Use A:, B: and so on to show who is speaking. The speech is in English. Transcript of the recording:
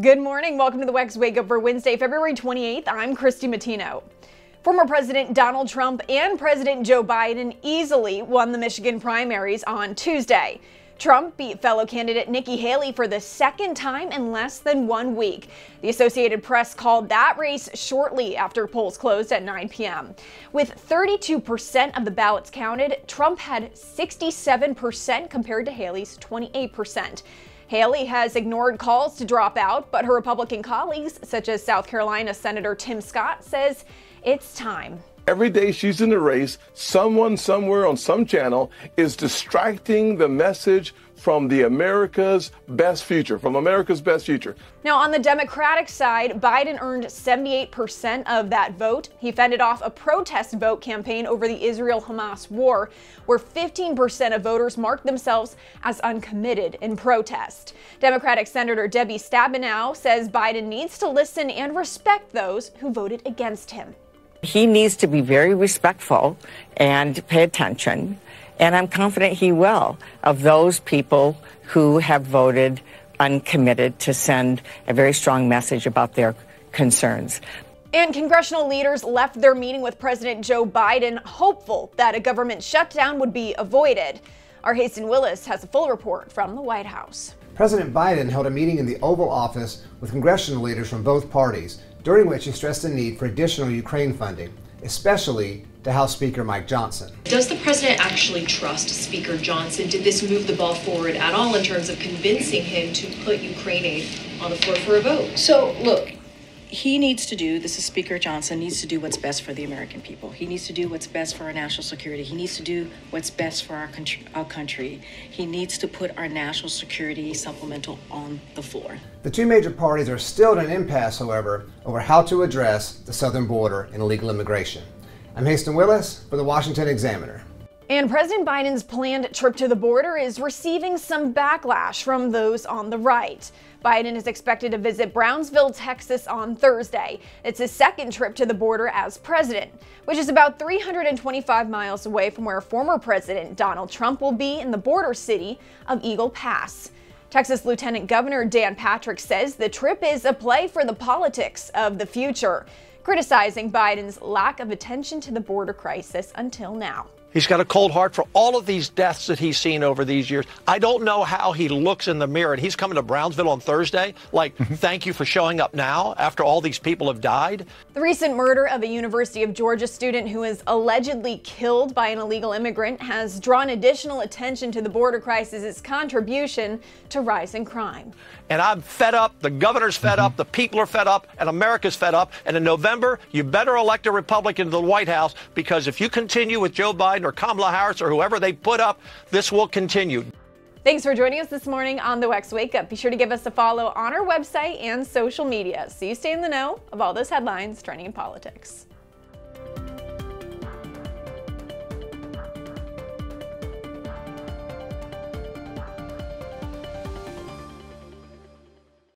A: Good morning. Welcome to the WEX Wakeup for Wednesday, February 28th. I'm Christy Matino. Former President Donald Trump and President Joe Biden easily won the Michigan primaries on Tuesday. Trump beat fellow candidate Nikki Haley for the second time in less than 1 week. The Associated Press called that race shortly after polls closed at 9 p.m. With 32% of the ballots counted, Trump had 67% compared to Haley's 28%. Haley has ignored calls to drop out, but her Republican colleagues, such as South Carolina Senator Tim Scott, says it's time.
B: Every day she's in the race, someone somewhere on some channel is distracting the message from America's best future. Now, on the Democratic side, Biden earned 78% of that vote. He fended off a protest vote campaign over the Israel-Hamas war, where 15% of voters marked themselves as uncommitted in protest. Democratic Senator Debbie Stabenow says Biden needs to listen and respect those who voted against him.
C: He needs to be very respectful and pay attention, and I'm confident he will, of those people who have voted uncommitted, to send a very strong message about their concerns.
A: And congressional leaders left their meeting with President Joe Biden hopeful that a government shutdown would be avoided. Our Hasten Willis has a full report from the White House.
D: President Biden held a meeting in the Oval Office with congressional leaders from both parties, during which he stressed the need for additional Ukraine funding, especially to House Speaker Mike Johnson.
E: Does the president actually trust Speaker Johnson? Did this move the ball forward at all in terms of convincing him to put Ukraine aid on the floor for a vote?
F: So, look, he needs to do, this is Speaker Johnson, needs to do what's best for the American people. He needs to do what's best for our national security. He needs to do what's best for our country. He needs to put our national security supplemental on the floor.
D: The two major parties are still at an impasse, however, over how to address the southern border and illegal immigration. I'm Hasten Willis for the Washington Examiner.
A: And President Biden's planned trip to the border is receiving some backlash from those on the right. Biden is expected to visit Brownsville, Texas on Thursday. It's his second trip to the border as president, which is about 325 miles away from where former President Donald Trump will be in the border city of Eagle Pass. Texas Lieutenant Governor Dan Patrick says the trip is a play for the politics of the future, criticizing Biden's lack of attention to the border crisis until now.
G: He's got a cold heart for all of these deaths that he's seen over these years. I don't know how he looks in the mirror, and he's coming to Brownsville on Thursday. Thank you for showing up now after all these people have died.
A: The recent murder of a University of Georgia student who was allegedly killed by an illegal immigrant has drawn additional attention to the border crisis' contribution to rising crime.
G: And I'm fed up, the governor's fed up, the people are fed up, and America's fed up. And in November, you better elect a Republican to the White House, because if you continue with Joe Biden or Kamala Harris or whoever they put up, this will continue.
A: Thanks for joining us this morning on the WEX Wake Up. Be sure to give us a follow on our website and social media so you stay in the know of all those headlines trending in politics.